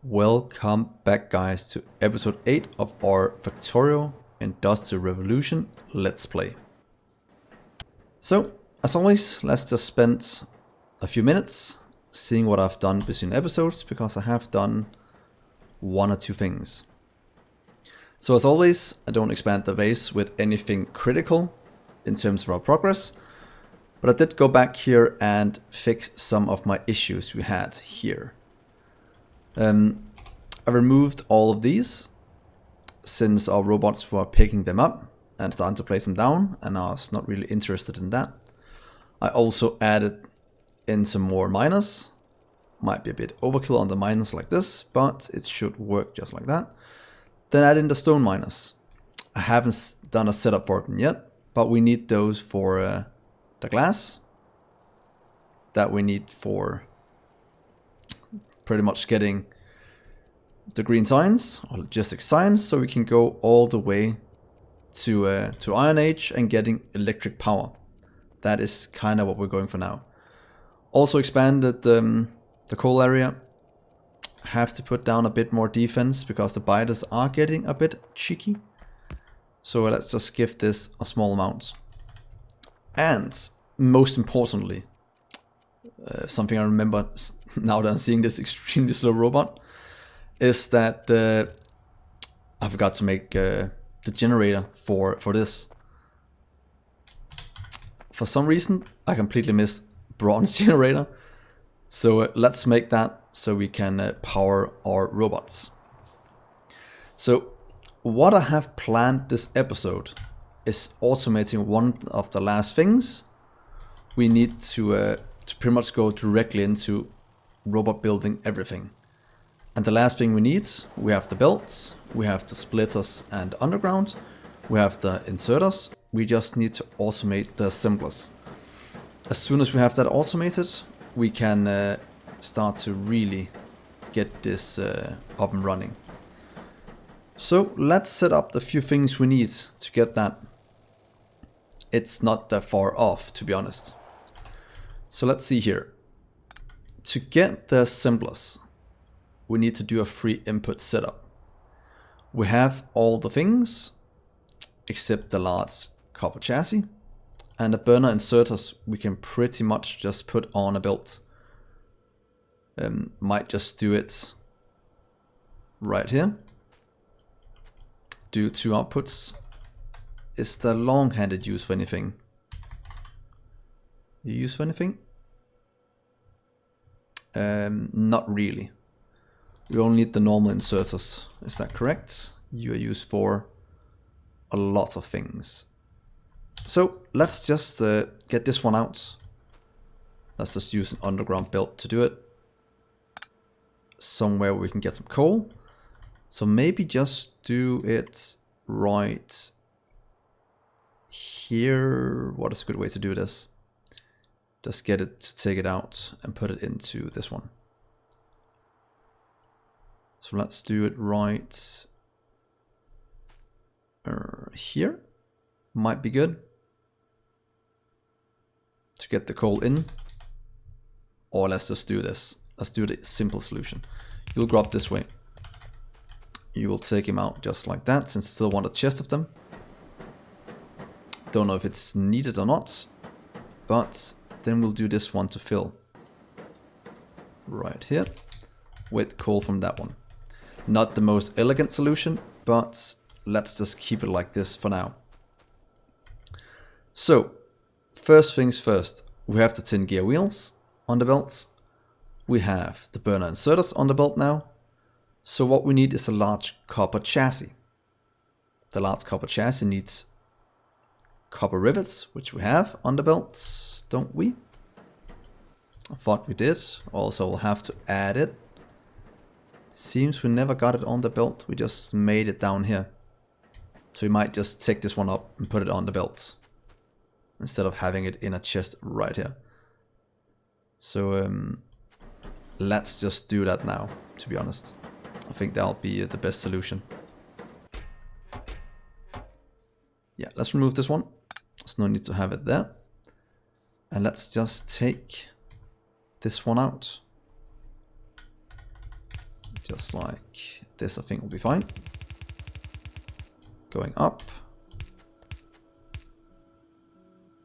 Welcome back, guys, to episode 8 of our Factorio Industrial Revolution Let's Play. So, as always, let's just spend a few minutes seeing what I've done between episodes, because I have done one or two things. So as always, I don't expand the base with anything critical in terms of our progress, but I did go back here and fix some of my issues we had here. I removed all of these since our robots were picking them up and starting to place them down, and I was not really interested in that. I also added in some more miners. Might be a bit overkill on the miners like this, but it should work just like that. Then add in the stone miners. I haven't done a setup for them yet, but we need those for the glass that we need for pretty much getting the green signs or logistic signs, so we can go all the way to Iron Age and getting electric power. That is kind of what we're going for now. Also expanded the coal area. Have to put down a bit more defense because the biters are getting a bit cheeky. So let's just give this a small amount. And most importantly, something I remember now that I'm seeing this extremely slow robot, is that I forgot to make the generator for this. For some reason, I completely missed bronze generator. So let's make that so we can power our robots. So what I have planned this episode is automating one of the last things. We need to pretty much go directly into robot building everything. And the last thing we need, we have the belts, we have the splitters and underground, we have the inserters. We just need to automate the assemblers. As soon as we have that automated, we can start to really get this up and running. So let's set up the few things we need to get that. It's not that far off, to be honest. So let's see here. To get the assemblers, we need to do a free input setup. We have all the things except the large copper chassis, and the burner inserters we can pretty much just put on a belt. Might just do it right here. Do 2 outputs. Is the long-handed used for anything? You use for anything? Not really. We only need the normal inserters. Is that correct? You are used for a lot of things. So let's just get this one out. Let's just use an underground belt to do it. Somewhere we can get some coal. So maybe just do it right here. What is a good way to do this? Just get it to take it out and put it into this one. So let's do it right here. Might be good to get the coal in. Or let's just do this. Let's do the simple solution. You'll go up this way. You will take him out just like that, since I still want a chest of them. Don't know if it's needed or not, but then we'll do this one to fill. Right here. With coal from that one. Not the most elegant solution, but let's just keep it like this for now. So, first things first, we have the tin gear wheels on the belts. We have the burner inserters on the belt now. So what we need is a large copper chassis. The large copper chassis needs copper rivets, which we have on the belts, don't we? I thought we did. Also, we'll have to add it. Seems we never got it on the belt, we just made it down here. So we might just take this one up and put it on the belt, instead of having it in a chest right here. So let's just do that now, to be honest. I think that'll be the best solution. Yeah, let's remove this one. There's no need to have it there. And let's just take this one out. Just like this, I think will be fine. Going up.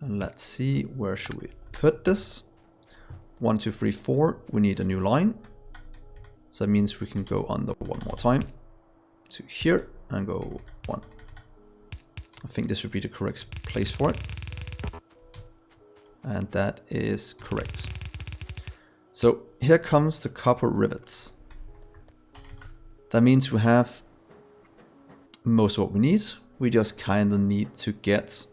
And let's see, where should we put this? 1, 2, 3, 4. We need a new line. So that means we can go under one more time to here and go 1. I think this would be the correct place for it. And that is correct. So here comes the copper rivets. That means we have most of what we need. We just kind of need to get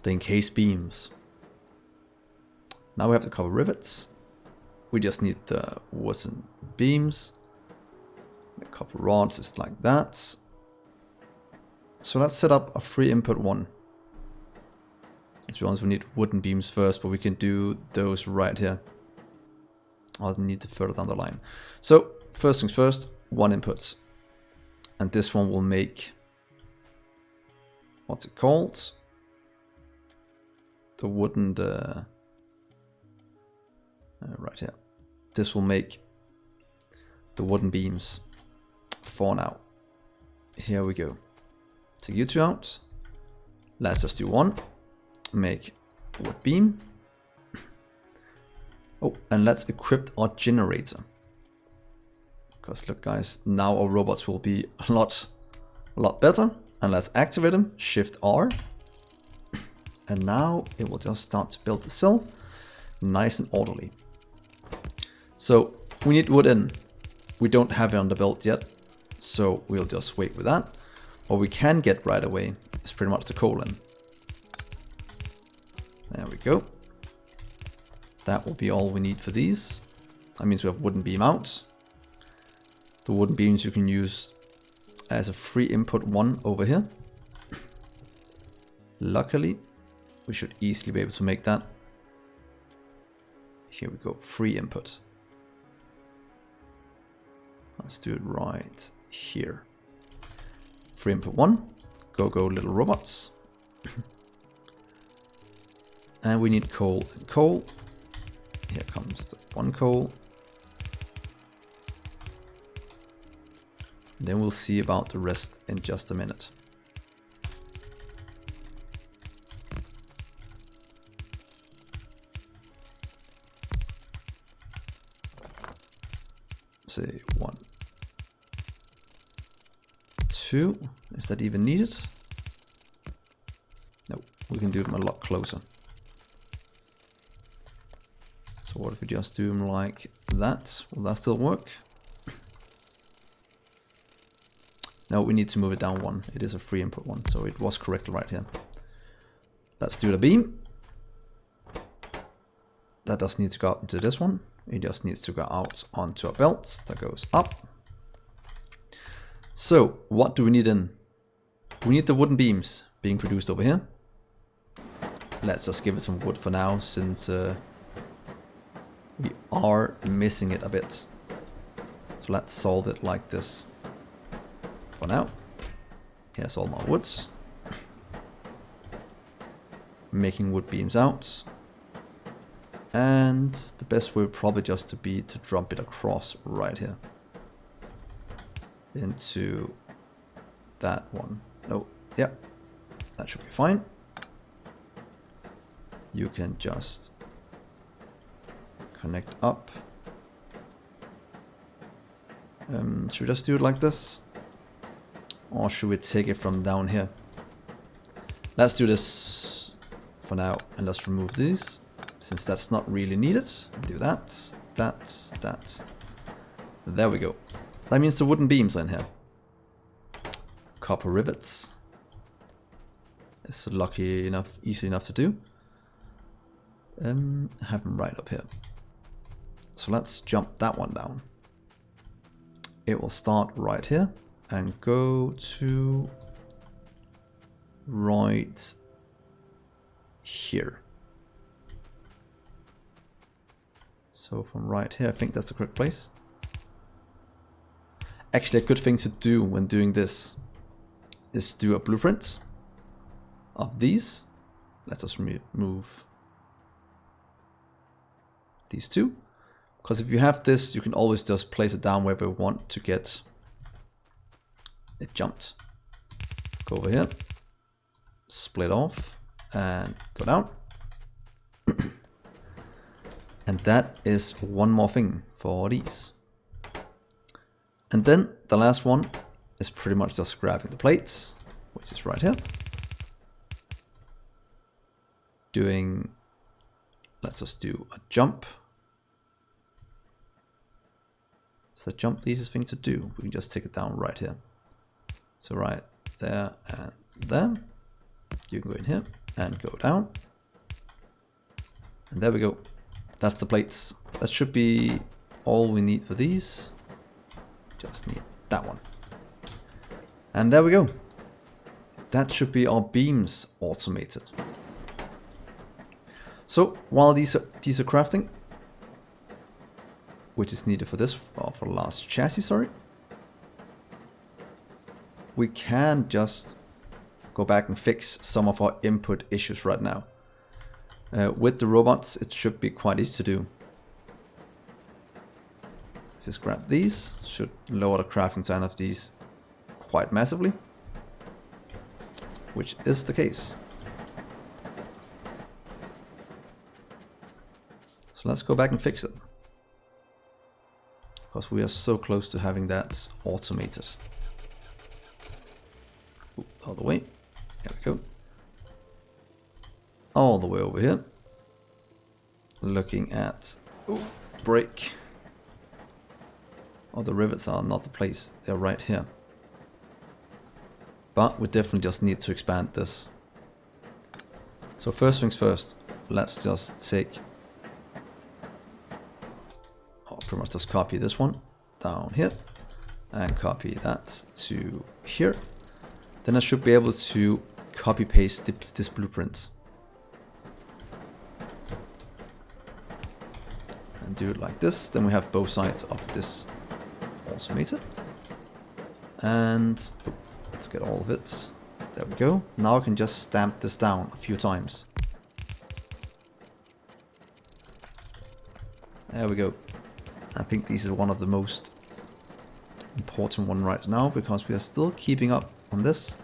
the encased beams. Now we have the copper rivets. We just need the wooden beams. The copper rods is like that. So let's set up a 3 input one. To be honest, we need wooden beams first, but we can do those right here. I'll need to further down the line. So first things first, 1 input. And this one will make, what's it called? The wooden, right here. This will make the wooden beams for now. Here we go. Take you 2 out. Let's just do 1. Make wood beam. Oh, and let's equip our generator. Because look guys, now our robots will be a lot better. And let's activate them, Shift R. And now it will just start to build itself, nice and orderly. So we need wood in. We don't have it on the belt yet, so we'll just wait with that. What we can get right away is pretty much the coal in. There we go. That will be all we need for these. That means we have wooden beam out. The wooden beams you can use as a 3 input one over here. Luckily, we should easily be able to make that. Here we go, 3 input. Let's do it right here. 3 input 1. Go little robots. And we need coal and coal. Here comes the 1 coal. Then we'll see about the rest in just a minute. Say 1, 2. Is that even needed? No, we can do them a lot closer. So what if we just do them like that? Will that still work? No, we need to move it down 1. It is a 3 input one, so it was correct right here. Let's do the beam. That doesn't need to go out into this one. It just needs to go out onto a belt that goes up. So what do we need in? We need the wooden beams being produced over here. Let's just give it some wood for now, since we are missing it a bit. So let's solve it like this. For now, here's all my woods. Making wood beams out. And the best way would probably just to be to drop it across right here. Into that one. No, yep, that should be fine. You can just connect up. Should we just do it like this? Or should we take it from down here? Let's do this for now and let's remove these. Since that's not really needed. Do that, that. There we go. That means the wooden beams are in here. Copper rivets. It's lucky enough, easy enough to do. Have them right up here. So let's jump that one down. It will start right here and go to right here. So from right here, I think that's the correct place. Actually, a good thing to do when doing this is do a blueprint of these. Let's just remove these 2. Because if you have this, you can always just place it down wherever you want to get it jumped. Go over here, split off, and go down. And that is one more thing for these. And then the last one is pretty much just grabbing the plates, which is right here. Doing, let's just do a jump. Is the jump the easiest thing to do? We can just take it down right here. So right there and there. You can go in here and go down. And there we go. That's the plates. That should be all we need for these. Just need that one. And there we go. That should be our beams automated. So while these are crafting, which is needed for this, or for the last chassis, sorry, we can just go back and fix some of our input issues right now. With the robots, it should be quite easy to do. Let's just grab these. Should lower the crafting time of these quite massively, which is the case. So let's go back and fix it, because we are so close to having that automated. Ooh, all the way. There we go. All the way over here. Looking at, ooh, break. Oh, the rivets are not the place. They're right here. But we definitely just need to expand this. So first things first, let's just take, pretty much just copy this one down here and copy that to here. Then I should be able to copy paste this blueprint and do it like this. Then we have both sides of this automated. And let's get all of it. There we go. Now I can just stamp this down a few times. There we go. I think this is one of the most important one right now, because we are still keeping up on this.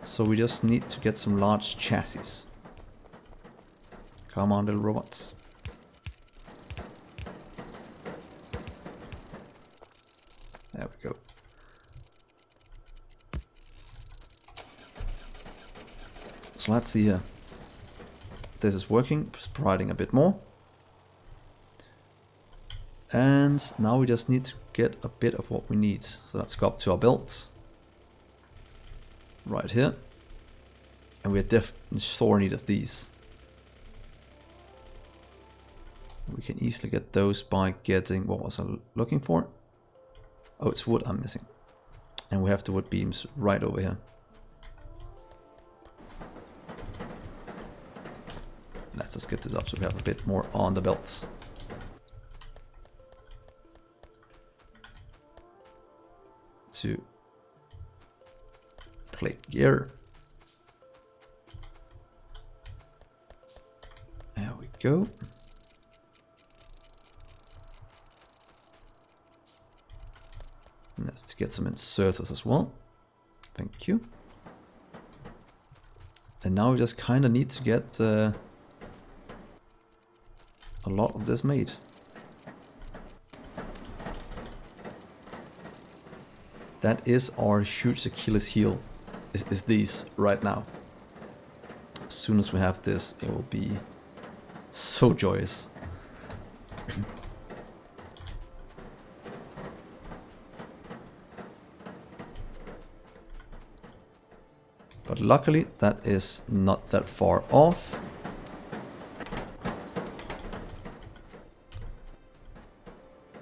So we just need to get some large chassis. Come on, little robots. There we go. So let's see here. This is working, it's providing a bit more. And now we just need to get a bit of what we need. So let's go up to our build. Right here. And we're definitely sore need of these. We can easily get those by getting, what was I looking for? Oh, it's wood I'm missing. And we have the wood beams right over here. Let's just get this up so we have a bit more on the belts. To plate gear. There we go. And let's get some inserters as well. Thank you. And now we just kind of need to get a lot of this made. That is our huge Achilles heel, is these right now. As soon as we have this, it will be so joyous. But luckily, that is not that far off.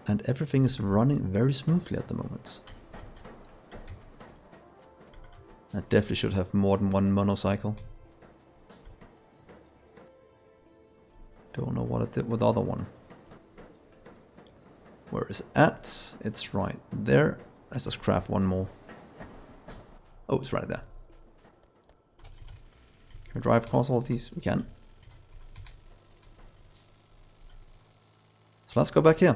And everything is running very smoothly at the moment. I definitely should have more than one monocycle. Don't know what it did with the other one. Where is it at? It's right there. Let's just craft one more. Oh, it's right there. Can we drive across all these? We can. So let's go back here.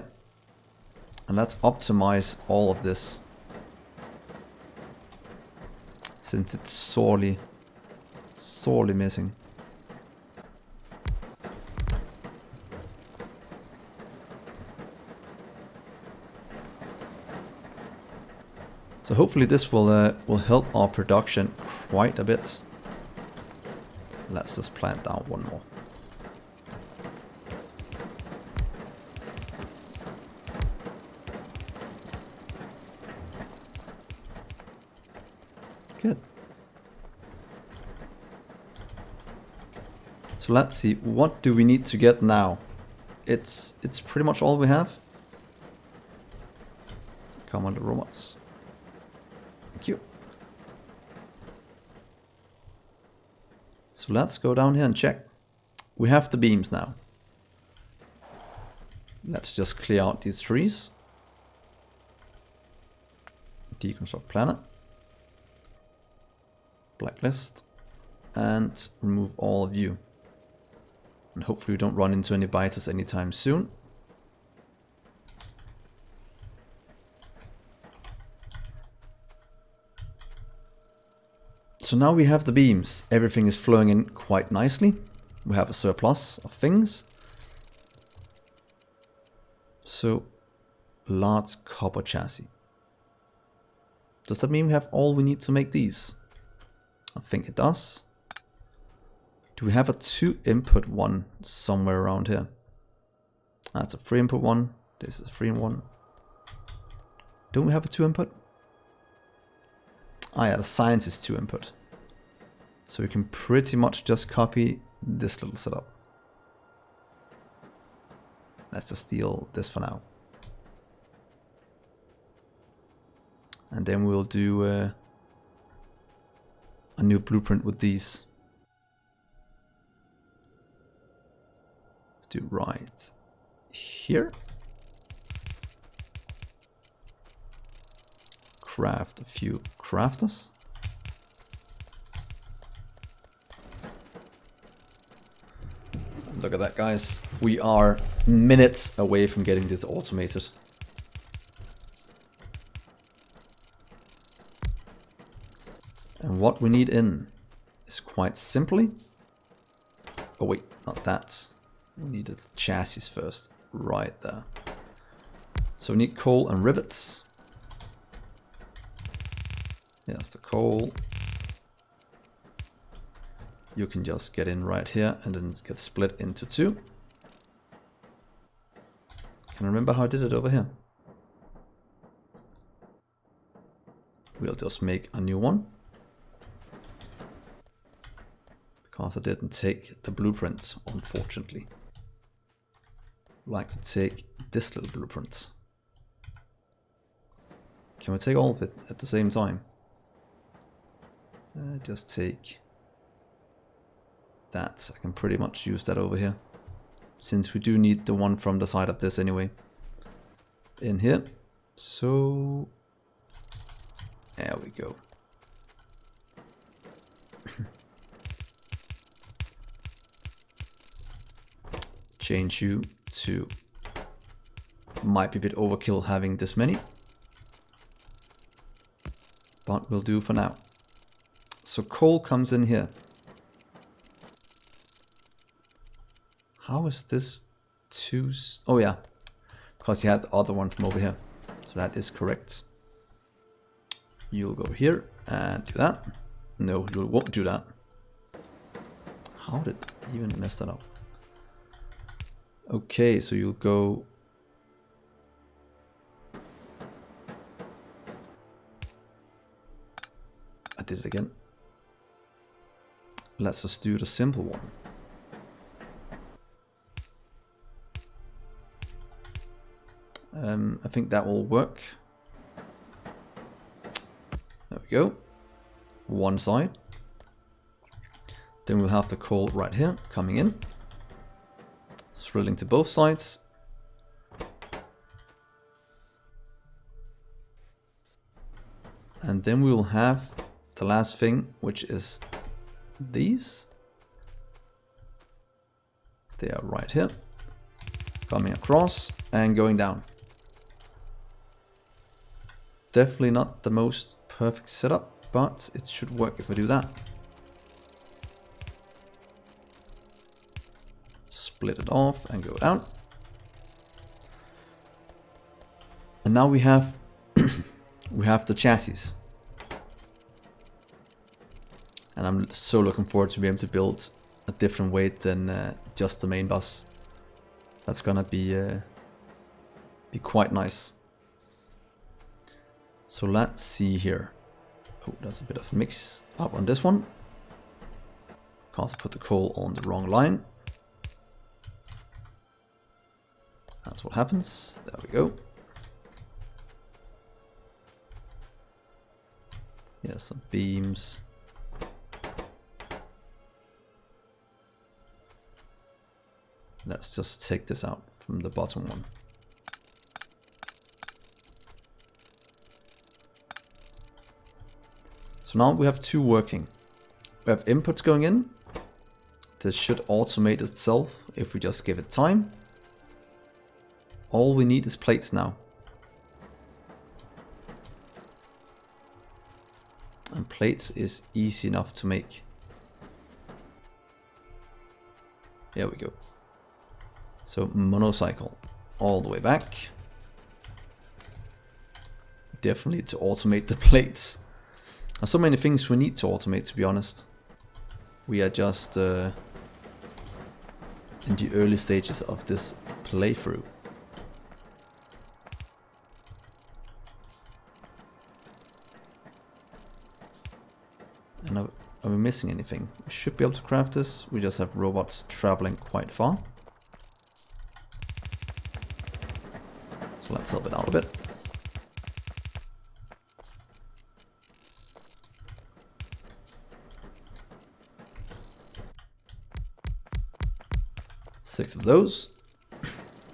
And let's optimize all of this. Since it's sorely missing. So hopefully this will help our production quite a bit. Let's just plant down one more. Good. So let's see, what do we need to get now? It's pretty much all we have. Come on, the robots. Thank you. So let's go down here and check. We have the beams now. Let's just clear out these trees. Deconstruct planet. Blacklist. And remove all of you. And hopefully we don't run into any biters anytime soon. So now we have the beams. Everything is flowing in quite nicely. We have a surplus of things. So, large copper chassis. Does that mean we have all we need to make these? I think it does. Do we have a 2-input one somewhere around here? That's a 3-input one. This is a 3-in-1. Don't we have a 2-input? Ah yeah, the science is 2-input. So we can pretty much just copy this little setup. Let's just steal this for now. And then we'll do a new blueprint with these. Let's do right here. Craft a few crafters. Look at that, guys. We are minutes away from getting this automated. And what we need in is quite simply... Oh wait, not that. We needed chassis first. Right there. So we need coal and rivets. Here's the coal. You can just get in right here and then get split into 2. Can I remember how I did it over here? We'll just make a new one. Because I didn't take the blueprint, unfortunately. I'd like to take this little blueprint. Can we take all of it at the same time? Just take that. I can pretty much use that over here. Since we do need the one from the side of this anyway. In here. So... there we go. Change you to... might be a bit overkill having this many. But we'll do for now. So coal comes in here. How is this 2? Oh yeah, because you had the other one from over here. So that is correct. You'll go here and do that. No, you won't do that. How did I even mess that up? Okay, so you'll go... I did it again. Let's just do the simple one. I think that will work. There we go. One side. Then we'll have the coal right here coming in. Thrilling to both sides. And then we will have the last thing, which is these. They are right here. coming across and going down. Definitely not the most perfect setup, but it should work if I do that. Split it off and go down. And now we have we have the chassis. And I'm so looking forward to be able to build a different weight than just the main bus. That's gonna be quite nice. So let's see here. Oh, there's a bit of mix up on this one. Because I put the coal on the wrong line. That's what happens. There we go. Yeah, some beams. Let's just take this out from the bottom one. So now we have two working. We have inputs going in. This should automate itself if we just give it time. All we need is plates now. And plates is easy enough to make. There we go. So monocycle all the way back. Definitely need to automate the plates. There's so many things we need to automate, to be honest. We are just in the early stages of this playthrough. And are we missing anything? We should be able to craft this. We just have robots traveling quite far. So let's help it out a bit. Six of those.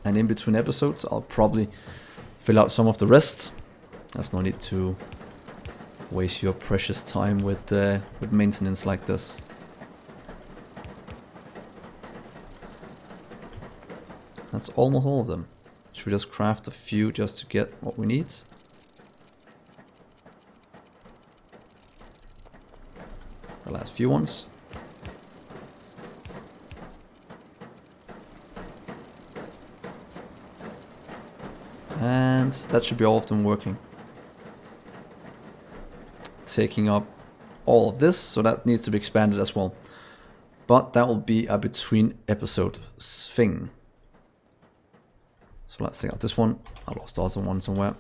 And in between episodes, I'll probably fill out some of the rest. There's no need to waste your precious time with maintenance like this. That's almost all of them. Should we just craft a few just to get what we need? The last few ones. And that should be all of them working. Taking up all of this, so that needs to be expanded as well. But that will be a between episode thing. So let's take out this one. I lost the other one somewhere.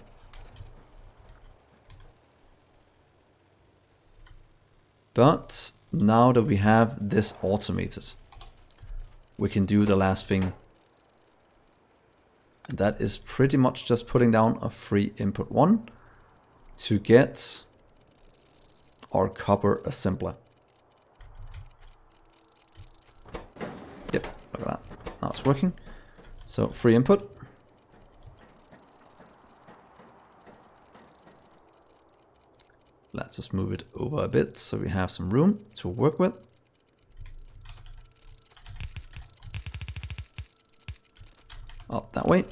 But now that we have this automated, we can do the last thing. And that is pretty much just putting down a free input one to get our copper assembler. Yep, look at that. Now it's working. So free input. Let's just move it over a bit so we have some room to work with. Up that way.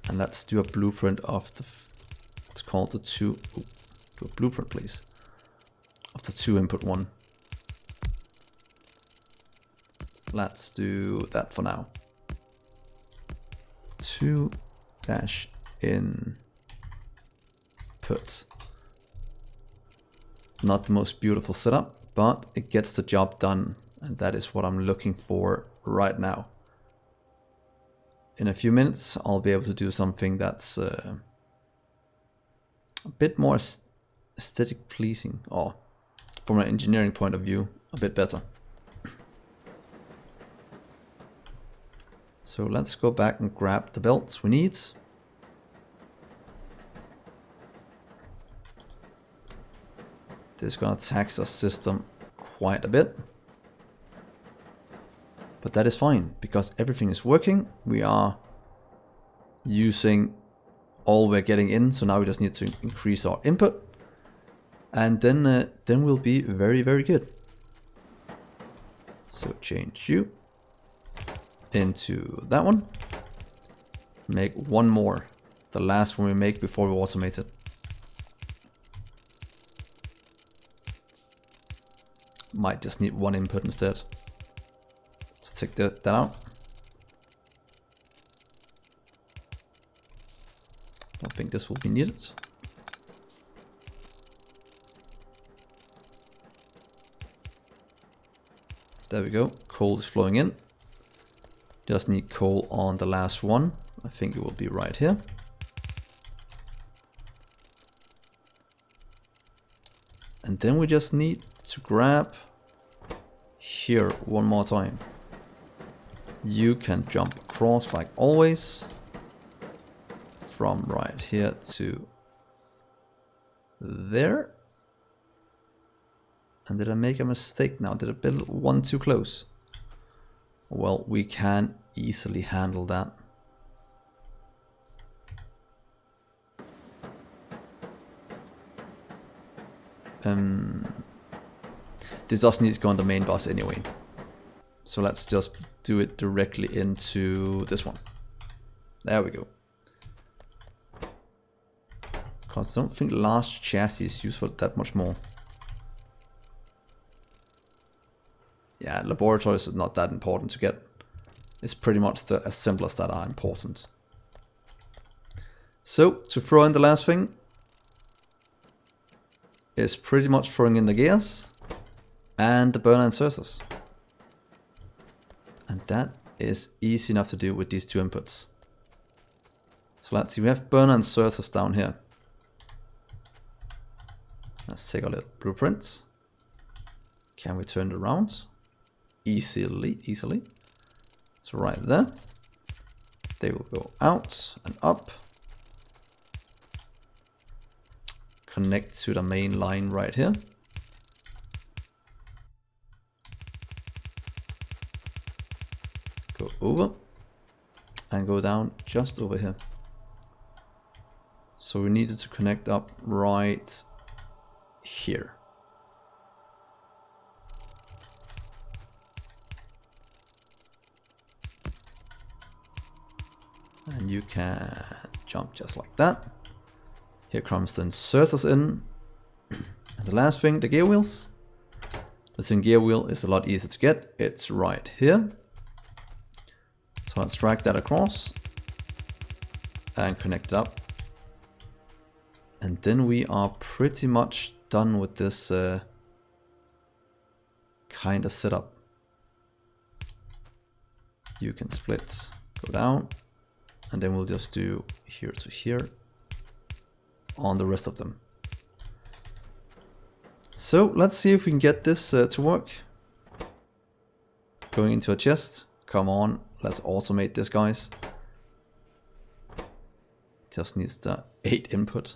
And let's do a blueprint of the, it's called the two, do a blueprint please, of the 2 input one. Let's do that for now. 2 dash input. Not the most beautiful setup, but it gets the job done. And that is what I'm looking for right now. In a few minutes, I'll be able to do something that's a bit more aesthetic pleasing, or from an engineering point of view, a bit better. So let's go back and grab the belts we need. This is gonna tax our system quite a bit. But that is fine, because everything is working. We are using all we're getting in, so now we just need to increase our input. And then we'll be very, very good. So change you. into that one. Make one more. The last one we make before we automate it. Might just need one input instead. So take that out. Don't think this will be needed. There we go. Coal is flowing in. Just need coal on the last one. I think it will be right here. And then we just need to grab here one more time. You can jump across like always. From right here to there. And did I make a mistake now? Did I build one too close? Well, we can easily handle that. This doesn't need to go on the main bus anyway. So let's just do it directly into this one. There we go. Because I don't think large chassis is useful that much more. Yeah, laboratories is not that important to get. It's pretty much the assemblers that are important. So, to throw in the last thing is pretty much throwing in the gears and the burner inserters. And that is easy enough to do with these two inputs. So let's see, we have burner inserters down here. Let's take a little blueprint. Can we turn it around? Easily. So right there. They will go out and up. Connect to the main line right here. Go over. And go down just over here. So we needed to connect up right here. And you can jump just like that. Here comes the inserters in. And the last thing, the gear wheels. The thing gear wheel is a lot easier to get. It's right here. So let's drag that across and connect it up. And then we are pretty much done with this kind of setup. You can split, go down, and then we'll just do here to here on the rest of them. So let's see if we can get this to work. Going into a chest. Come on, let's automate this, guys. Just needs the 8 input.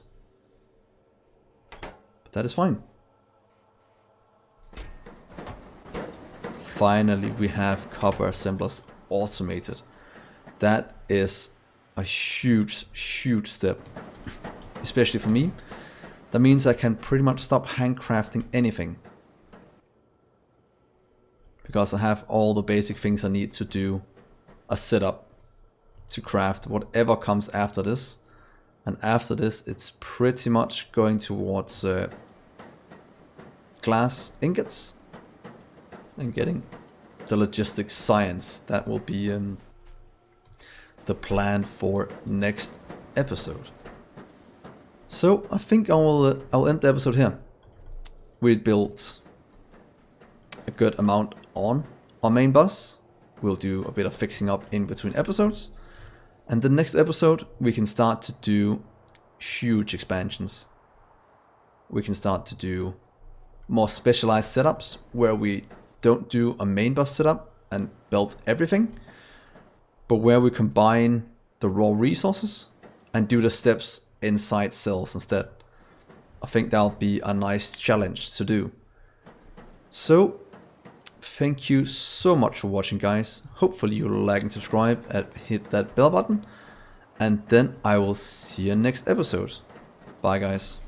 But that is fine. Finally, we have copper assemblers automated. That is a huge step, especially for me. That means I can pretty much stop handcrafting anything, because I have all the basic things I need to do a setup to craft whatever comes after this. And after this, it's pretty much going towards glass ingots and getting the logistics science. That will be the plan for next episode. So I think I'll end the episode here. We built a good amount on our main bus. We'll do a bit of fixing up in between episodes. And the next episode we can start to do huge expansions. We can start to do more specialized setups where we don't do a main bus setup and build everything, but where we combine the raw resources and do the steps inside cells instead. I think that'll be a nice challenge to do. So, thank you so much for watching, guys. Hopefully you'll like and subscribe and hit that bell button. And then I will see you next episode. Bye, guys.